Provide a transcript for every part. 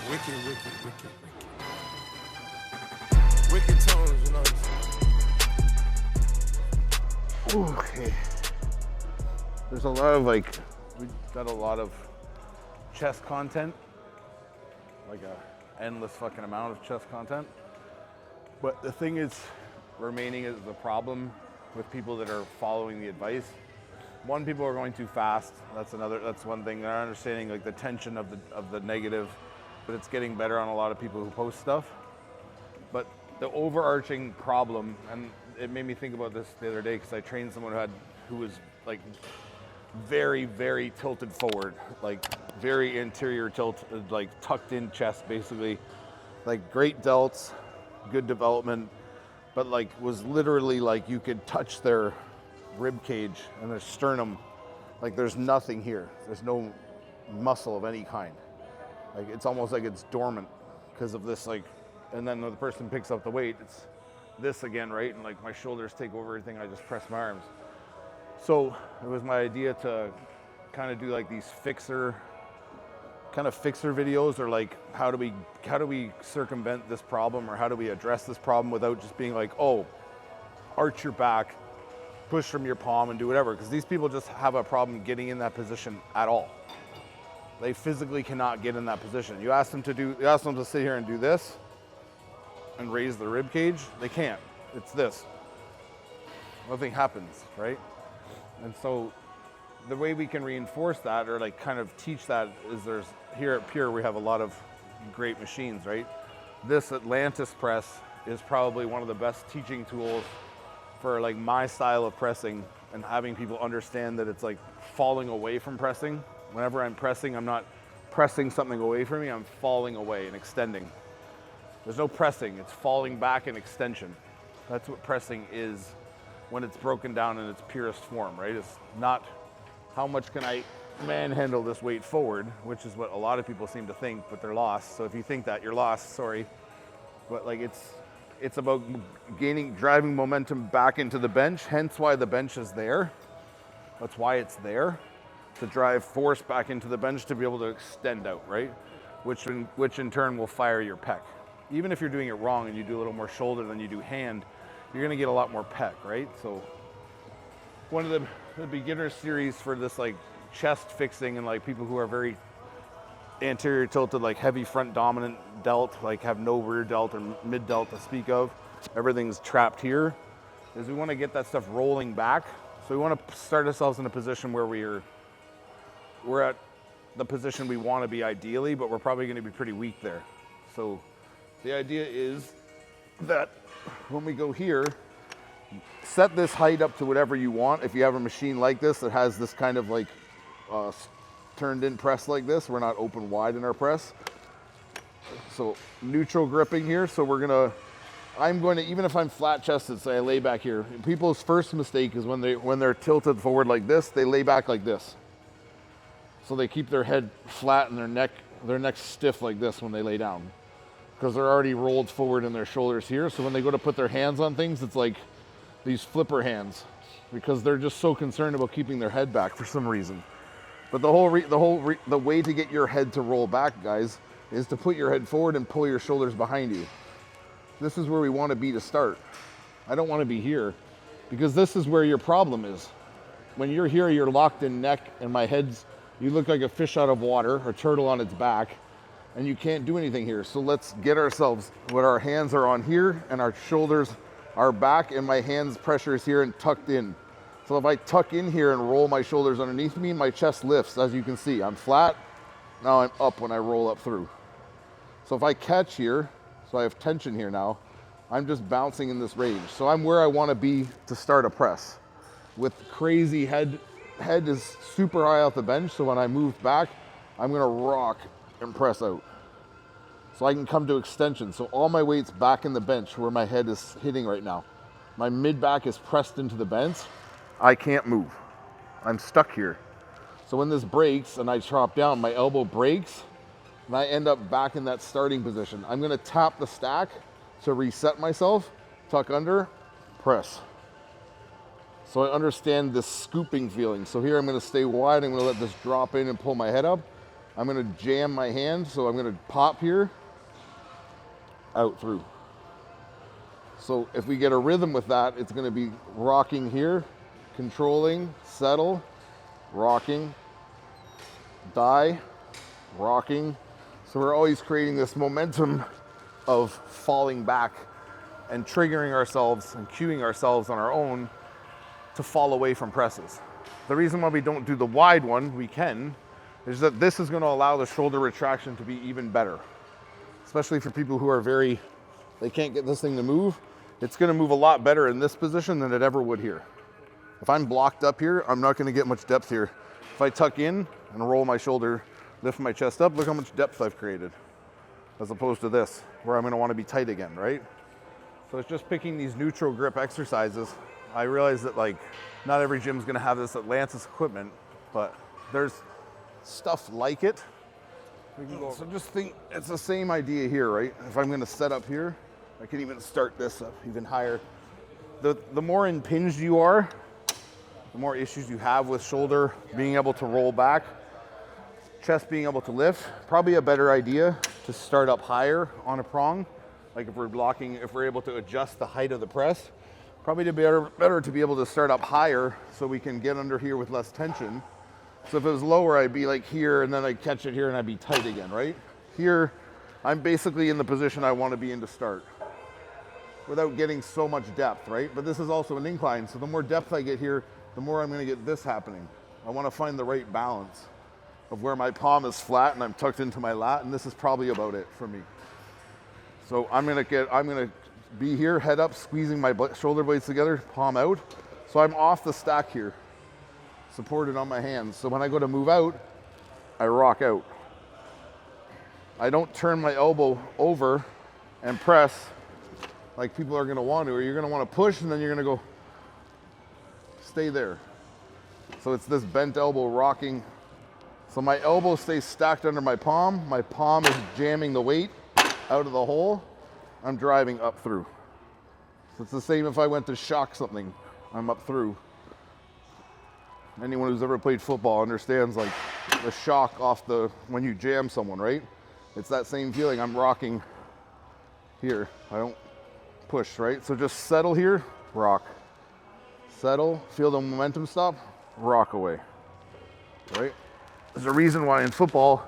Wicked, wicked, wicked, wicked. Wicked tones, you know. Okay. There's a lot of we've got a lot of chest content, like a endless fucking amount of chest content. But the thing is, remaining is the problem with people that are following the advice. One, people are going too fast. That's one thing. They're understanding like the tension of the negative, but it's getting better on a lot of people who post stuff. But the overarching problem, and it made me think about this the other day because I trained someone who was like very, very tilted forward, like very anterior tilt, like tucked in chest basically, like great delts, good development, but like was literally like you could touch their rib cage and their sternum, like there's nothing here. There's no muscle of any kind. Like it's almost like it's dormant because of this, like, and then when the person picks up the weight, it's this again, right? And like my shoulders take over everything, I just press my arms. So it was my idea to kind of do like these fixer videos, or like how do we circumvent this problem, or how do we address this problem without just being like, oh, arch your back, push from your palm and do whatever, because these people just have a problem getting in that position at all. They physically cannot get in that position. You ask them to sit here and do this and raise the rib cage, they can't. It's this. Nothing happens, right? And so the way we can reinforce that, or like kind of teach that, is here at Pure we have a lot of great machines, right? This Atlantis press is probably one of the best teaching tools for like my style of pressing, and having people understand that it's like falling away from pressing. Whenever I'm pressing, I'm not pressing something away from me, I'm falling away and extending. There's no pressing, it's falling back and extension. That's what pressing is when it's broken down in its purest form, right? It's not how much can I manhandle this weight forward, which is what a lot of people seem to think, but they're lost. So if you think that, you're lost, sorry. But like it's about driving momentum back into the bench, hence why the bench is there. That's why it's there, to drive force back into the bench to be able to extend out, right? Which in turn will fire your pec. Even if you're doing it wrong and you do a little more shoulder than you do hand, you're gonna get a lot more pec, right? So one of the beginner series for this like chest fixing, and like people who are very anterior tilted, like heavy front dominant delt, like have no rear delt or mid delt to speak of, everything's trapped here, is we want to get that stuff rolling back. So we want to start ourselves in a position where we're at the position we want to be ideally, but we're probably going to be pretty weak there. So the idea is that when we go here, set this height up to whatever you want. If you have a machine like this that has this kind of like turned in press like this, we're not open wide in our press. So neutral gripping here. So I'm going to, even if I'm flat chested, say I lay back here, people's first mistake is when they're tilted forward like this, they lay back like this. So they keep their head flat and their neck stiff like this when they lay down, because they're already rolled forward in their shoulders here. So when they go to put their hands on things, it's like these flipper hands, because they're just so concerned about keeping their head back for some reason. But the way to get your head to roll back, guys, is to put your head forward and pull your shoulders behind you. This is where we want to be to start. I don't want to be here, because this is where your problem is. When you're here, you're locked in neck, and you look like a fish out of water, or turtle on its back, and you can't do anything here. So let's get ourselves, what our hands are on here, and our shoulders are back, and my hands pressure is here and tucked in. So if I tuck in here and roll my shoulders underneath me, my chest lifts, as you can see. I'm flat, now I'm up when I roll up through. So if I catch here, so I have tension here now, I'm just bouncing in this range. So I'm where I want to be to start a press. With crazy head is super high off the bench, so when I move back, I'm gonna rock and press out. So I can come to extension. So all my weight's back in the bench where my head is hitting right now. My mid back is pressed into the bench. I can't move. I'm stuck here. So when this breaks and I drop down, my elbow breaks and I end up back in that starting position. I'm gonna tap the stack to reset myself, tuck under, press. So I understand this scooping feeling. So here I'm gonna stay wide, I'm gonna let this drop in and pull my head up. I'm gonna jam my hand, so I'm gonna pop here, out through. So if we get a rhythm with that, it's gonna be rocking here, controlling, settle, rocking, die, rocking. So we're always creating this momentum of falling back and triggering ourselves and cueing ourselves on our own to fall away from presses. The reason why we don't do the wide one, we can, is that this is gonna allow the shoulder retraction to be even better. Especially for people who are they can't get this thing to move. It's gonna move a lot better in this position than it ever would here. If I'm blocked up here, I'm not gonna get much depth here. If I tuck in and roll my shoulder, lift my chest up, look how much depth I've created. As opposed to this, where I'm gonna wanna be tight again, right? So it's just picking these neutral grip exercises. I realize that not every gym's gonna have this Atlantis equipment, but there's stuff like it. So just think, it's the same idea here, right? If I'm gonna set up here, I can even start this up even higher. The more impinged you are, the more issues you have with shoulder being able to roll back, chest being able to lift. Probably a better idea to start up higher on a prong. Like if we're blocking, if we're able to adjust the height of the press, probably better to be able to start up higher so we can get under here with less tension. So if it was lower, I'd be like here, and then I'd catch it here and I'd be tight again, right? Here, I'm basically in the position I want to be in to start without getting so much depth, right? But this is also an incline, so the more depth I get here, the more I'm going to get this happening. I want to find the right balance of where my palm is flat and I'm tucked into my lat, and this is probably about it for me. So I'm gonna be here, head up, squeezing my shoulder blades together, palm out. So I'm off the stack here, supported on my hands. So when I go to move out, I rock out. I don't turn my elbow over and press like people are gonna want to, or you're gonna wanna push and then you're gonna go, stay there. So it's this bent elbow rocking. So my elbow stays stacked under my palm is jamming the weight out of the hole, I'm driving up through. So it's the same if I went to shock something, I'm up through. Anyone who's ever played football understands the shock off when you jam someone, right? It's that same feeling, I'm rocking here. I don't push, right? So just settle here, rock. Settle, feel the momentum stop, rock away, right? There's a reason why in football,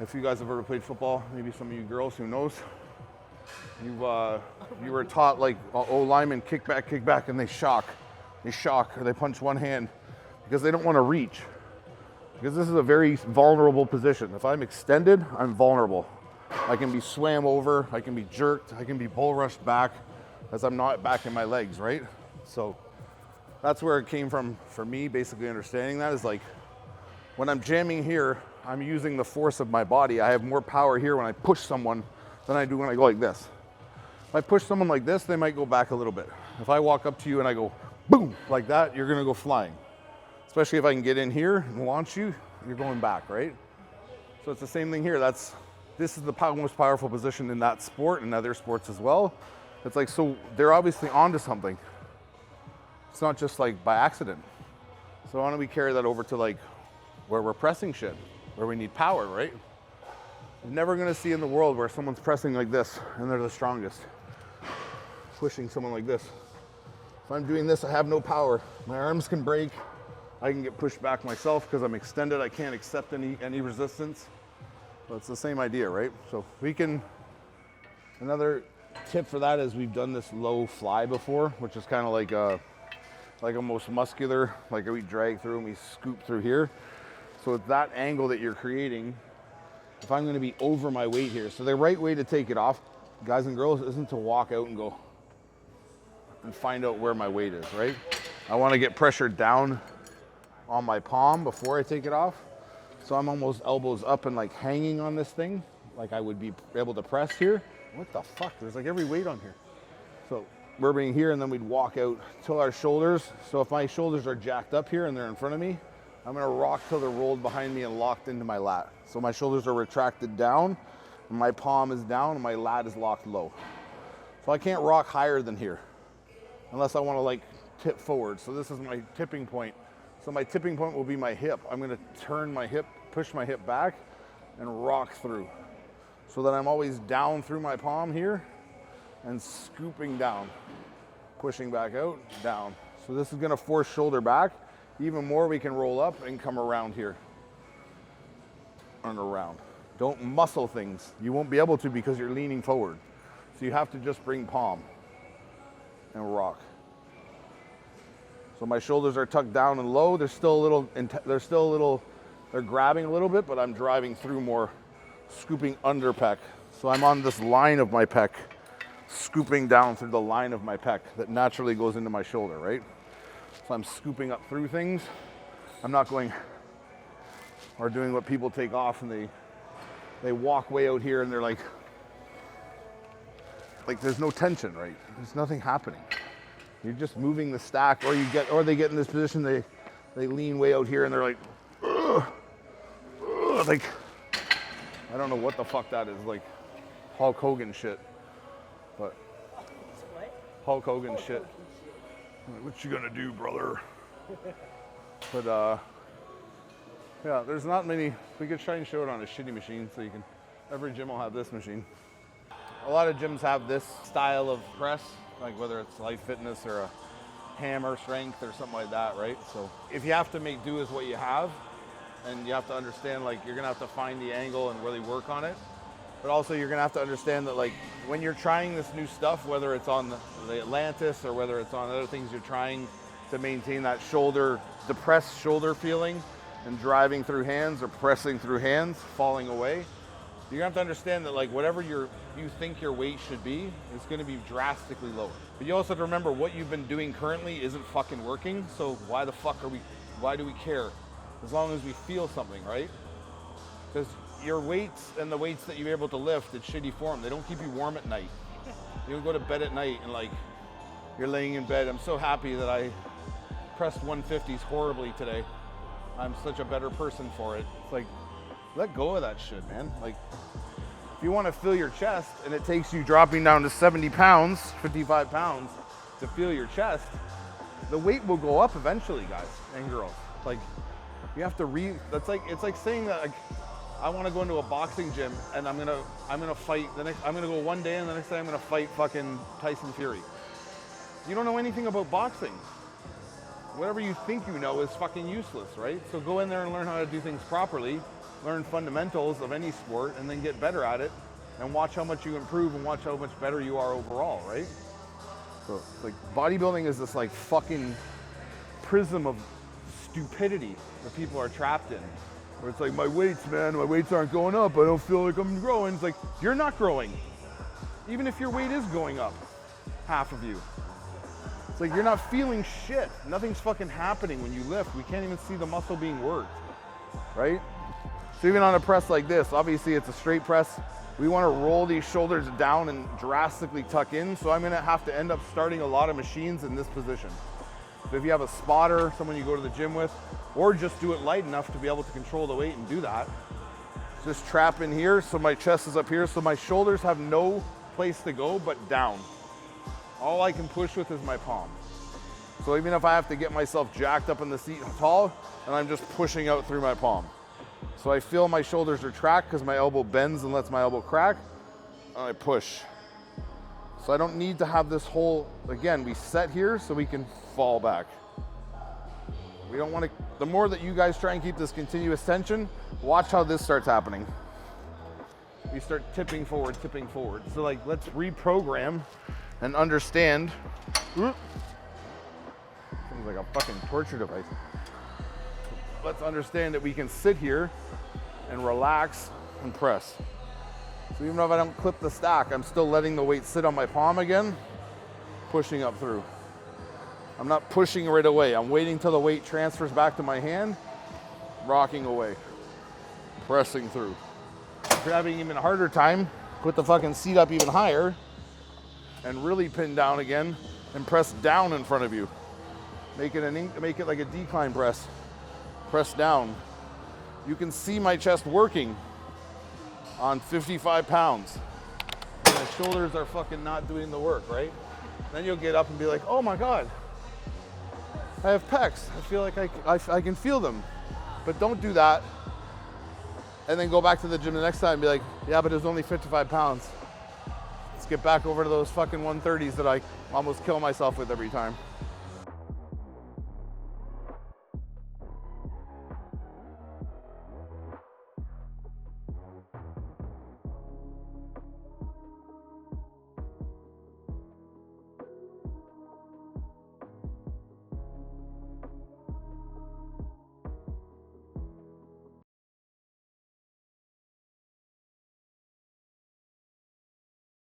if you guys have ever played football, maybe some of you girls, who knows, you were taught linemen kick back, and they shock, or they punch one hand because they don't want to reach. Because this is a very vulnerable position. If I'm extended, I'm vulnerable. I can be swam over, I can be jerked, I can be bull rushed back as I'm not back in my legs, right? So that's where it came from for me, basically understanding that is when I'm jamming here, I'm using the force of my body. I have more power here when I push someone than I do when I go like this. If I push someone like this, they might go back a little bit. If I walk up to you and I go boom, like that, you're gonna go flying. Especially if I can get in here and launch you, you're going back, right? So it's the same thing here. This is the most powerful position in that sport and other sports as well. It's so they're obviously onto something. It's not just by accident. So why don't we carry that over to where we're pressing shit, where we need power, right? You're never gonna see in the world where someone's pressing like this and they're the strongest. Pushing someone like this. If I'm doing this, I have no power. My arms can break. I can get pushed back myself because I'm extended. I can't accept any resistance. But it's the same idea, right? So another tip for that is we've done this low fly before, which is kind of like a most muscular, we drag through and we scoop through here. So it's that angle that you're creating. If I'm gonna be over my weight here. So the right way to take it off, guys and girls, isn't to walk out and go and find out where my weight is, right? I wanna get pressure down on my palm before I take it off. So I'm almost elbows up and hanging on this thing, like I would be able to press here. What the fuck? There's every weight on here. So we're being here and then we'd walk out till our shoulders. So if my shoulders are jacked up here and they're in front of me, I'm gonna rock till they're rolled behind me and locked into my lat. So my shoulders are retracted down, and my palm is down, and my lat is locked low. So I can't rock higher than here, unless I wanna tip forward. So this is my tipping point. So my tipping point will be my hip. I'm gonna turn my hip push my hip back and rock through. So that I'm always down through my palm here and scooping down, pushing back out, down. So this is gonna force shoulder back. Even more, we can roll up and come around here and around. Don't muscle things. You won't be able to because you're leaning forward. So you have to just bring palm and rock. So my shoulders are tucked down and low. They're grabbing a little bit, but I'm driving through more, scooping under pec. So I'm on this line of my pec, scooping down through the line of my pec that naturally goes into my shoulder, right? So I'm scooping up through things. I'm not going or doing what people take off and they walk way out here and they're like there's no tension, right? There's nothing happening. You're just moving the stack, or they get in this position, they lean way out here and they're like, ugh, ugh, like, I don't know what the fuck that is, like Hulk Hogan shit, but Hulk Hogan shit. Like, what you gonna do, brother? But yeah, there's not many. We could try and show it on a shitty machine, so every gym will have this machine. A lot of gyms have this style of press, like whether it's Life Fitness or a hammer strength or something like that, right? So if you have to make do with what you have, and you have to understand, like, you're gonna have to find the angle and really work on it. But also you're gonna have to understand that, like, when you're trying this new stuff, whether it's on the Atlantis or whether it's on other things you're trying to maintain that shoulder, depressed shoulder feeling and driving through hands or pressing through hands, falling away, you're gonna have to understand that, like, whatever you think your weight should be is gonna be drastically lower. But you also have to remember what you've been doing currently isn't fucking working, so why do we care? As long as we feel something, right? Because your weights and the weights that you're able to lift, it's shitty form. They don't keep you warm at night. You go to bed at night and, like, you're laying in bed. I'm so happy that I pressed 150s horribly today. I'm such a better person for it. It's like, let go of that shit, man. Like, if you want to feel your chest and it takes you dropping down to 70 pounds, 55 pounds to feel your chest, the weight will go up eventually, guys and girls. Like, you have to it's like saying that, like, I want to go into a boxing gym and I'm gonna fight I'm gonna go one day and the next day I'm gonna fight fucking Tyson Fury. You don't know anything about boxing. Whatever you think you know is fucking useless, right? So go in there and learn how to do things properly, learn fundamentals of any sport, and then get better at it, and watch how much you improve and watch how much better you are overall, right? So, like, bodybuilding is this, like, fucking prism of stupidity that people are trapped in. Where it's like, my weights aren't going up, I don't feel like I'm growing. It's like, you're not growing. Even if your weight is going up, half of you. It's like, you're not feeling shit. Nothing's fucking happening when you lift. We can't even see the muscle being worked, right? So even on a press like this, obviously it's a straight press. We want to roll these shoulders down and drastically tuck in. So I'm gonna have to end up starting a lot of machines in this position. So if you have a spotter, someone you go to the gym with, or just do it light enough to be able to control the weight and do that, just trap in here so my chest is up here, so my shoulders have no place to go but down. All I can push with is my palm. So even if I have to get myself jacked up in the seat tall, and I'm just pushing out through my palm. So I feel my shoulders retract because my elbow bends and lets my elbow crack, and I push. So I don't need to have this whole, again, we set here so we can fall back. We don't want to, the more that you guys try and keep this continuous tension, watch how this starts happening. We start tipping forward. So, like, let's reprogram and understand. Seems like a fucking torture device. Let's understand that we can sit here and relax and press. So even if I don't clip the stack, I'm still letting the weight sit on my palm again, pushing up through. I'm not pushing right away. I'm waiting till the weight transfers back to my hand, rocking away, pressing through. If you're having even a harder time, put the fucking seat up even higher and really pin down again and press down in front of you. Make it like a decline press. Press down. You can see my chest working on 55 pounds. And my shoulders are fucking not doing the work, right? Then you'll get up and be like, oh my God, I have pecs. I feel like I can feel them. But don't do that. and then go back to the gym the next time and be like, yeah, but it was only 55 pounds. Let's get back over to those fucking 130s that I almost kill myself with every time.